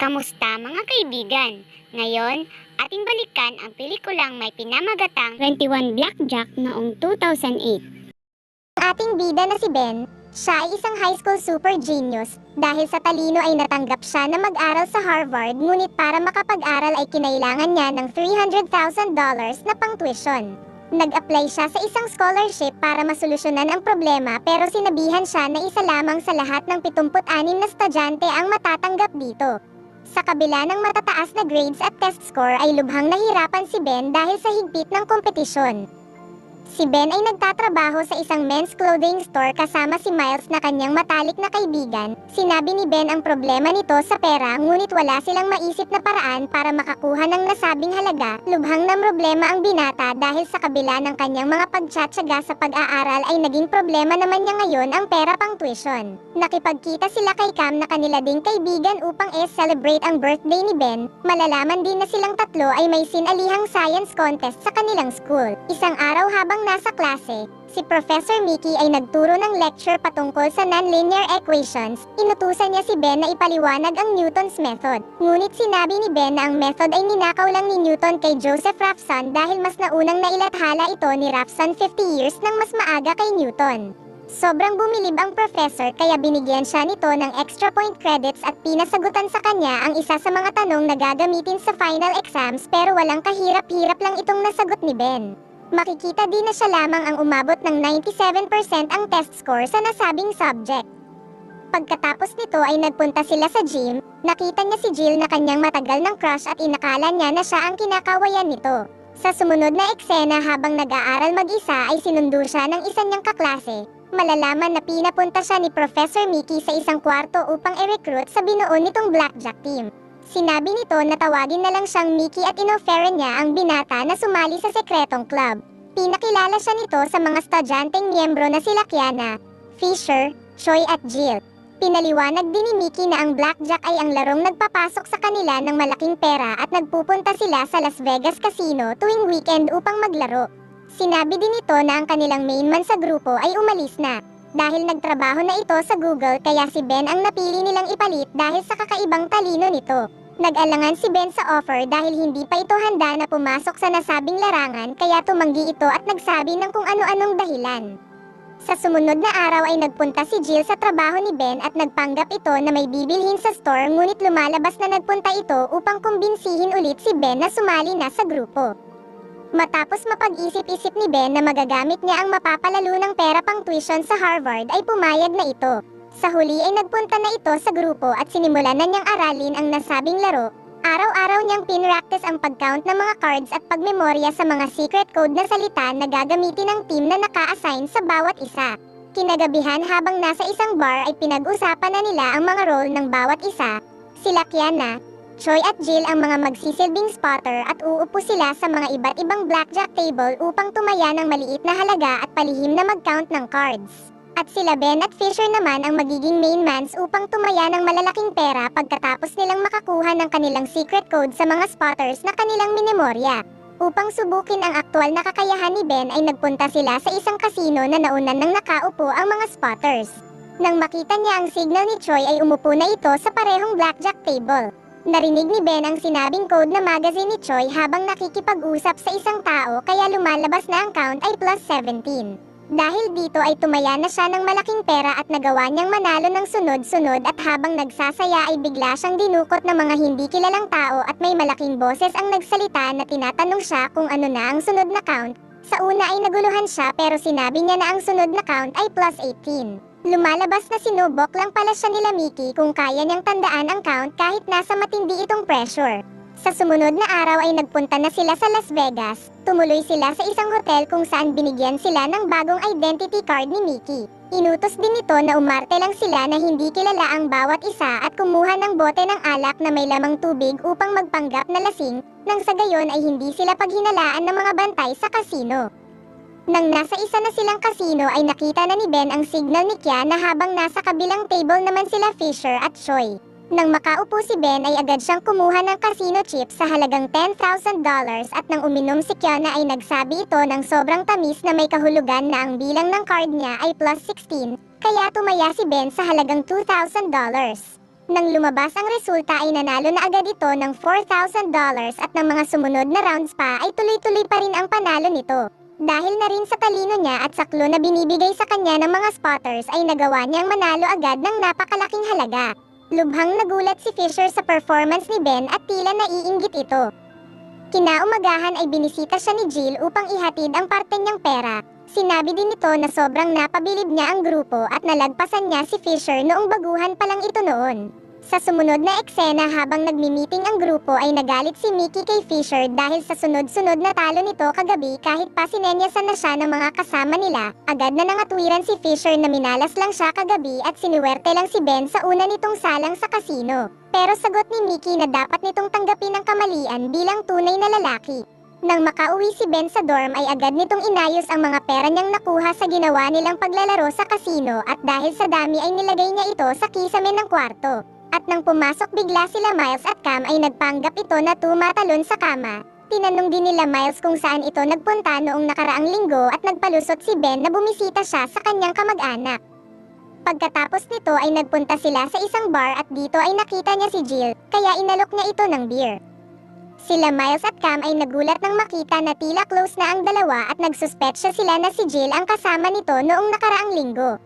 Kamusta mga kaibigan? Ngayon, ating balikan ang pelikulang may pinamagatang 21 Blackjack noong 2008. Ang ating bida na si Ben, siya ay isang high school super genius. Dahil sa talino ay natanggap siya na mag-aral sa Harvard, ngunit para makapag-aral ay kinailangan niya ng $300,000 na pang-tuition. Nag-apply siya sa isang scholarship para masolusyonan ang problema, pero sinabihan siya na isa lamang sa lahat ng 76 na estudyante ang matatanggap dito. Sa kabila ng matataas na grades at test score ay lubhang nahirapan si Ben dahil sa higpit ng kompetisyon. Si Ben ay nagtatrabaho sa isang men's clothing store kasama si Miles na kanyang matalik na kaibigan. Sinabi ni Ben ang problema nito sa pera, ngunit wala silang maisip na paraan para makakuha ng nasabing halaga. Lubhang na problema ang binata dahil sa kabila ng kanyang mga pagtsatsaga sa pag-aaral ay naging problema naman niya ngayon ang pera pang tuition. Nakipagkita sila kay Cam na kanila ding kaibigan upang celebrate ang birthday ni Ben. Malalaman din na silang tatlo ay may sinalihang science contest sa kanilang school. Isang araw habang nasa klase, si Professor Mickey ay nagturo ng lecture patungkol sa nonlinear equations. Inutusan niya si Ben na ipaliwanag ang Newton's method. Ngunit sinabi ni Ben na ang method ay ninakaw lang ni Newton kay Joseph Raphson dahil mas naunang nailathala ito ni Raphson 50 years nang mas maaga kay Newton. Sobrang bumilib ang professor kaya binigyan siya nito ng extra point credits at pinasagutan sa kanya ang isa sa mga tanong na gagamitin sa final exams, pero walang kahirap-hirap lang itong nasagot ni Ben. Makikita din na siya lamang ang umabot ng 97% ang test score sa nasabing subject. Pagkatapos nito ay nagpunta sila sa gym. Nakita niya si Jill na kanyang matagal ng crush at inakala niya na siya ang kinakawayan nito. Sa sumunod na eksena habang nag-aaral mag-isa ay sinundo siya ng isa niyang kaklase. Malalaman na pinapunta siya ni Professor Mickey sa isang kwarto upang i-recruit sa binuo nitong blackjack team. Sinabi nito na tawagin na lang siyang Mickey at inofferan niya ang binata na sumali sa sekretong club. Pinakilala siya nito sa mga estudyanteng miyembro na sila Kiana, Fisher, Choi at Jill. Pinaliwanag din ni Mickey na ang blackjack ay ang larong nagpapasok sa kanila ng malaking pera at nagpupunta sila sa Las Vegas Casino tuwing weekend upang maglaro. Sinabi din nito na ang kanilang main man sa grupo ay umalis na. Dahil nagtrabaho na ito sa Google, kaya si Ben ang napili nilang ipalit dahil sa kakaibang talino nito. Nag-alangan si Ben sa offer dahil hindi pa ito handa na pumasok sa nasabing larangan, kaya tumanggi ito at nagsabi ng kung ano-anong dahilan. Sa sumunod na araw ay nagpunta si Jill sa trabaho ni Ben at nagpanggap ito na may bibilhin sa store, ngunit lumalabas na nagpunta ito upang kumbinsihin ulit si Ben na sumali na sa grupo. Matapos mapag-isip-isip ni Ben na magagamit niya ang mapapalalo ng pera pang tuition sa Harvard ay pumayag na ito. Sa huli ay nagpunta na ito sa grupo at sinimulan na niyang aralin ang nasabing laro. Araw-araw niyang pinractice ang pag-count ng mga cards at pagmemorya sa mga secret code na salita na gagamitin ng team na naka-assign sa bawat isa. Kinagabihan habang nasa isang bar ay pinag-usapan na nila ang mga role ng bawat isa. Sila Kiana, Choi at Jill ang mga magsisilbing spotter at uupo sila sa mga iba't ibang blackjack table upang tumaya ng maliit na halaga at palihim na mag-count ng cards. At sila Ben at Fisher naman ang magiging main mans upang tumaya ng malalaking pera pagkatapos nilang makakuha ng kanilang secret code sa mga spotters na kanilang minemorya. Upang subukin ang aktual na kakayahan ni Ben ay nagpunta sila sa isang casino na naunan ng nakaupo ang mga spotters. Nang makita niya ang signal ni Choi ay umupo na ito sa parehong blackjack table. Narinig ni Ben ang sinabing code na magazine ni Choi habang nakikipag-usap sa isang tao, kaya lumalabas na ang count ay plus 17. Dahil dito ay tumaya na siya ng malaking pera at nagawa niyang manalo ng sunod-sunod, at habang nagsasaya ay bigla siyang dinukot ng mga hindi kilalang tao at may malaking boses ang nagsalita na tinatanong siya kung ano na ang sunod na count. Sa una ay naguluhan siya pero sinabi niya na ang sunod na count ay plus 18. Lumalabas na sinubok lang pala siya nila Mickey kung kaya niyang tandaan ang count kahit nasa matindi itong pressure. Sa sumunod na araw ay nagpunta na sila sa Las Vegas. Tumuloy sila sa isang hotel kung saan binigyan sila ng bagong identity card ni Mickey. Inutos din nito na umarte lang sila na hindi kilala ang bawat isa at kumuha ng bote ng alak na may lamang tubig upang magpanggap na lasing, nang sa gayon ay hindi sila paghinalaan ng mga bantay sa casino. Nang nasa isa na silang casino ay nakita na ni Ben ang signal ni Kiana habang nasa kabilang table naman sila Fisher at Choi. Nang makaupo si Ben ay agad siyang kumuha ng casino chips sa halagang $10,000 at nang uminom si Kiana ay nagsabi ito ng sobrang tamis na may kahulugan na ang bilang ng card niya ay plus 16, kaya tumaya si Ben sa halagang $2,000. Nang lumabas ang resulta ay nanalo na agad ito ng $4,000 at ng mga sumunod na rounds pa ay tuloy-tuloy pa rin ang panalo nito. Dahil na rin sa talino niya at saklo na binibigay sa kanya ng mga spotters ay nagawa niyang manalo agad ng napakalaking halaga. Lubhang nagulat si Fisher sa performance ni Ben at tila naiinggit ito. Kinaumagahan ay binisita siya ni Jill upang ihatid ang parte niyang pera. Sinabi din nito na sobrang napabilib niya ang grupo at nalagpasan niya si Fisher noong baguhan pa lang ito noon. Sa sumunod na eksena habang nagmi-meeting ang grupo ay nagalit si Mickey kay Fisher dahil sa sunod-sunod na talo nito kagabi kahit pa sinenyasan na siya ng mga kasama nila. Agad na nangatwiran si Fisher na minalas lang siya kagabi at siniwerte lang si Ben sa una nitong salang sa kasino. Pero sagot ni Mickey na dapat nitong tanggapin ang kamalian bilang tunay na lalaki. Nang makauwi si Ben sa dorm ay agad nitong inayos ang mga pera niyang nakuha sa ginawa nilang paglalaro sa kasino at dahil sa dami ay nilagay niya ito sa kisame ng kwarto. At nang pumasok bigla sila Miles at Cam ay nagpanggap ito na tumatalon sa kama. Tinanong din nila Miles kung saan ito nagpunta noong nakaraang linggo at nagpalusot si Ben na bumisita siya sa kanyang kamag-anak. Pagkatapos nito ay nagpunta sila sa isang bar at dito ay nakita niya si Jill, kaya inalok niya ito ng beer. Sila Miles at Cam ay nagulat nang makita na tila close na ang dalawa at nagsuspetsya sila na si Jill ang kasama nito noong nakaraang linggo.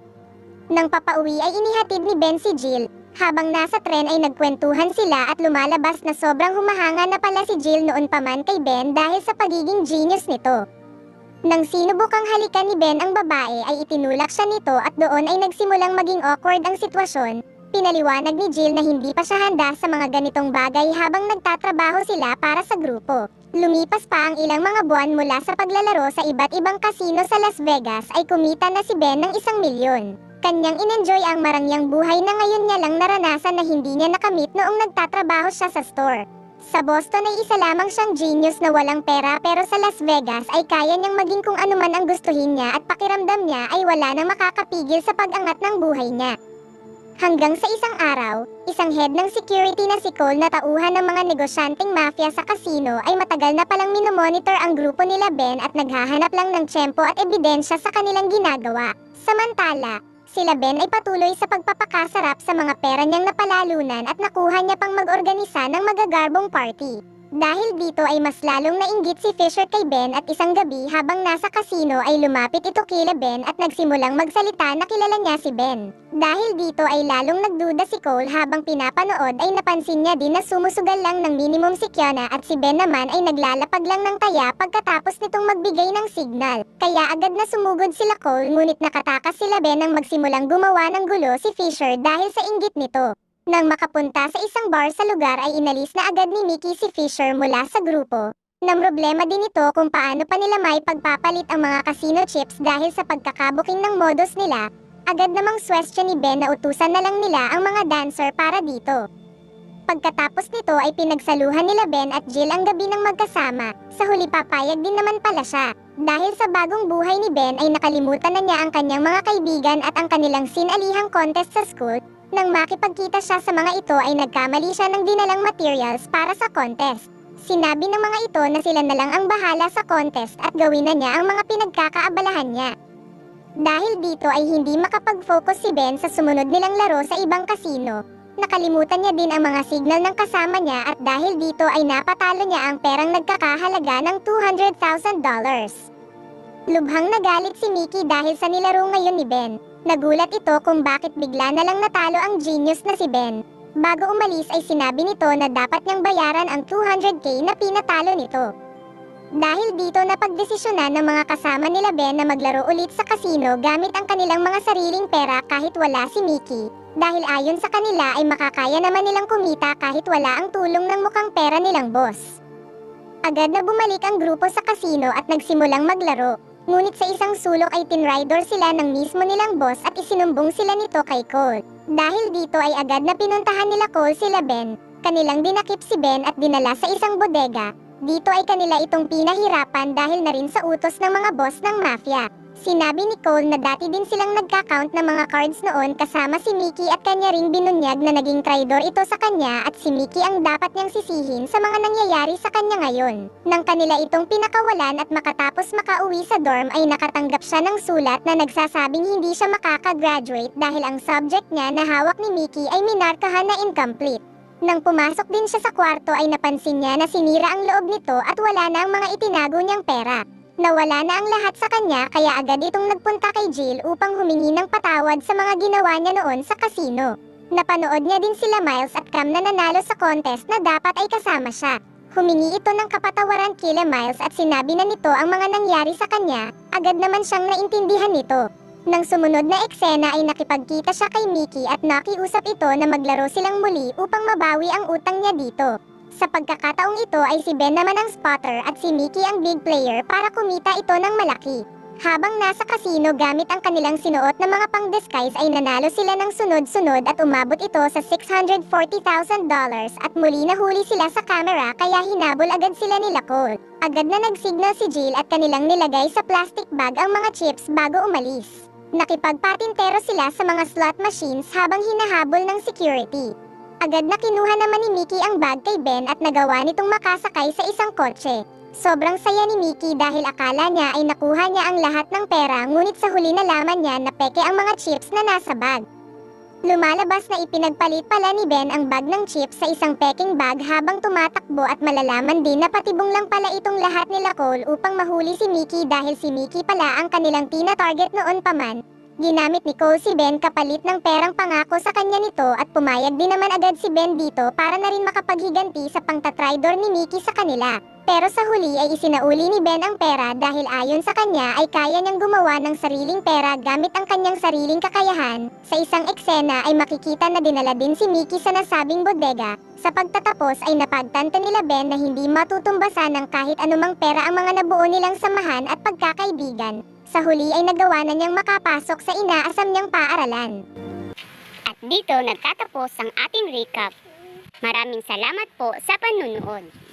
Nang papauwi ay inihatid ni Ben si Jill. Habang nasa tren ay nagkwentuhan sila at lumalabas na sobrang humahanga na pala si Jill noon pa man kay Ben dahil sa pagiging genius nito. Nang sinubukang halikan ni Ben ang babae ay itinulak siya nito at doon ay nagsimulang maging awkward ang sitwasyon. Pinaliwanag ni Jill na hindi pa siya handa sa mga ganitong bagay habang nagtatrabaho sila para sa grupo. Lumipas pa ang ilang mga buwan mula sa paglalaro sa iba't ibang kasino sa Las Vegas ay kumita na si Ben ng 1 milyon. Kanyang inenjoy ang marangyang buhay na ngayon niya lang naranasan na hindi niya nakamit noong nagtatrabaho siya sa store. Sa Boston ay isa lamang siyang genius na walang pera pero sa Las Vegas ay kaya niyang maging kung ano man ang gustuhin niya at pakiramdam niya ay wala nang makakapigil sa pag-angat ng buhay niya. Hanggang sa isang araw, isang head ng security na si Cole na tauhan ng mga negosyanteng mafia sa kasino ay matagal na palang minomonitor ang grupo nila Ben at naghahanap lang ng tiyempo at ebidensya sa kanilang ginagawa. Samantala, sila Ben ay patuloy sa pagpapakasarap sa mga pera niyang napalalunan at nakuha niya pang mag-organisa ng magagarbong party. Dahil dito ay mas lalong nainggit si Fisher kay Ben at isang gabi habang nasa kasino ay lumapit ito kila Ben at nagsimulang magsalita na kilala niya si Ben. Dahil dito ay lalong nagduda si Cole habang pinapanood ay napansin niya din na sumusugal lang ng minimum si Kiana at si Ben naman ay naglalapag lang ng taya pagkatapos nitong magbigay ng signal. Kaya agad na sumugod sila Cole ngunit nakatakas sila Ben nang magsimulang gumawa ng gulo si Fisher dahil sa inggit nito. Nang makapunta sa isang bar sa lugar ay inalis na agad ni Mickey si Fisher mula sa grupo. Namroblema din ito kung paano pa nila may pagpapalit ang mga casino chips dahil sa pagkakabuking ng modus nila. Agad namang swestyon ni Ben na utusan na lang nila ang mga dancer para dito. Pagkatapos nito ay pinagsaluhan nila Ben at Jill ang gabi ng magkasama. Sa huli papayag din naman pala siya. Dahil sa bagong buhay ni Ben ay nakalimutan na niya ang kanyang mga kaibigan at ang kanilang sinalihang contest sa school. Nang makipagkita siya sa mga ito ay nagkamali siya ng dinalang materials para sa contest. Sinabi ng mga ito na sila na lang ang bahala sa contest at gawin na niya ang mga pinagkakaabalahan niya. Dahil dito ay hindi makapag-focus si Ben sa sumunod nilang laro sa ibang kasino. Nakalimutan niya din ang mga signal ng kasama niya at dahil dito ay napatalo niya ang perang nagkakahalaga ng $200,000. Lubhang nagalit si Mickey dahil sa nilaro ngayon ni Ben. Nagulat ito kung bakit bigla na lang natalo ang genius na si Ben. Bago umalis ay sinabi nito na dapat niyang bayaran ang $200K na pinatalo nito. Dahil dito napagdesisyonan ng mga kasama nila Ben na maglaro ulit sa kasino gamit ang kanilang mga sariling pera kahit wala si Mickey. Dahil ayon sa kanila ay makakaya naman nilang kumita kahit wala ang tulong ng mukhang pera nilang boss. Agad na bumalik ang grupo sa kasino at nagsimulang maglaro. Ngunit sa isang sulok ay tinrider sila ng mismo nilang boss at isinumbong sila nito kay Cole. Dahil dito ay agad na pinuntahan nila Cole sila Ben. Kanilang dinakip si Ben at dinala sa isang bodega. Dito ay kanila itong pinahirapan dahil na rin sa utos ng mga boss ng mafia. Sinabi ni Cole na dati din silang nagka-count ng mga cards noon kasama si Mickey at kanya ring binunyag na naging traidor ito sa kanya at si Mickey ang dapat niyang sisihin sa mga nangyayari sa kanya ngayon. Nang kanila itong pinakawalan at makatapos makauwi sa dorm ay nakatanggap siya ng sulat na nagsasabing hindi siya makaka-graduate dahil ang subject niya na hawak ni Mickey ay minarkahan na incomplete. Nang pumasok din siya sa kwarto ay napansin niya na sinira ang loob nito at wala na ang mga itinago niyang pera. Nawala na ang lahat sa kanya kaya agad itong nagpunta kay Jill upang humingi ng patawad sa mga ginawa niya noon sa kasino. Napanood niya din sila Miles at Cam na nanalo sa contest na dapat ay kasama siya. Humingi ito ng kapatawaran kila Miles at sinabi na nito ang mga nangyari sa kanya, agad naman siyang naintindihan nito. Nang sumunod na eksena ay nakipagkita siya kay Mickey at nakiusap ito na maglaro silang muli upang mabawi ang utang niya dito. Sa pagkakataong ito ay si Ben naman ang spotter at si Mickey ang big player para kumita ito ng malaki. Habang nasa kasino gamit ang kanilang sinuot na mga pang-disguise ay nanalo sila ng sunod-sunod at umabot ito sa $640,000 at muli nahuli sila sa camera kaya hinabol agad sila nila Cole. Agad na nagsignal si Jill at kanilang nilagay sa plastic bag ang mga chips bago umalis. Nakipagpatintero sila sa mga slot machines habang hinahabol ng security. Agad na kinuha naman ni Mickey ang bag kay Ben at nagawa nitong makasakay sa isang kotse. Sobrang saya ni Mickey dahil akala niya ay nakuha niya ang lahat ng pera ngunit sa huli nalaman niya na peke ang mga chips na nasa bag. Lumalabas na ipinagpalit pala ni Ben ang bag ng chips sa isang peking bag habang tumatakbo at malalaman din na patibong lang pala itong lahat nila Cole upang mahuli si Mickey dahil si Mickey pala ang kanilang tina-target noon pa man. Ginamit ni Cole si Ben kapalit ng perang pangako sa kanya nito at pumayag din naman agad si Ben dito para na rin makapaghiganti sa pangtatraidor ni Mickey sa kanila. Pero sa huli ay isinauli ni Ben ang pera dahil ayon sa kanya ay kaya niyang gumawa ng sariling pera gamit ang kanyang sariling kakayahan. Sa isang eksena ay makikita na dinala din si Mickey sa nasabing bodega. Sa pagtatapos ay napagtanto nila Ben na hindi matutumbasan ng kahit anumang pera ang mga nabuo nilang samahan at pagkakaibigan. Sa huli ay nagawa na niyang makapasok sa inaasam niyang paaralan. At dito nagtatapos ang ating recap. Maraming salamat po sa panunood.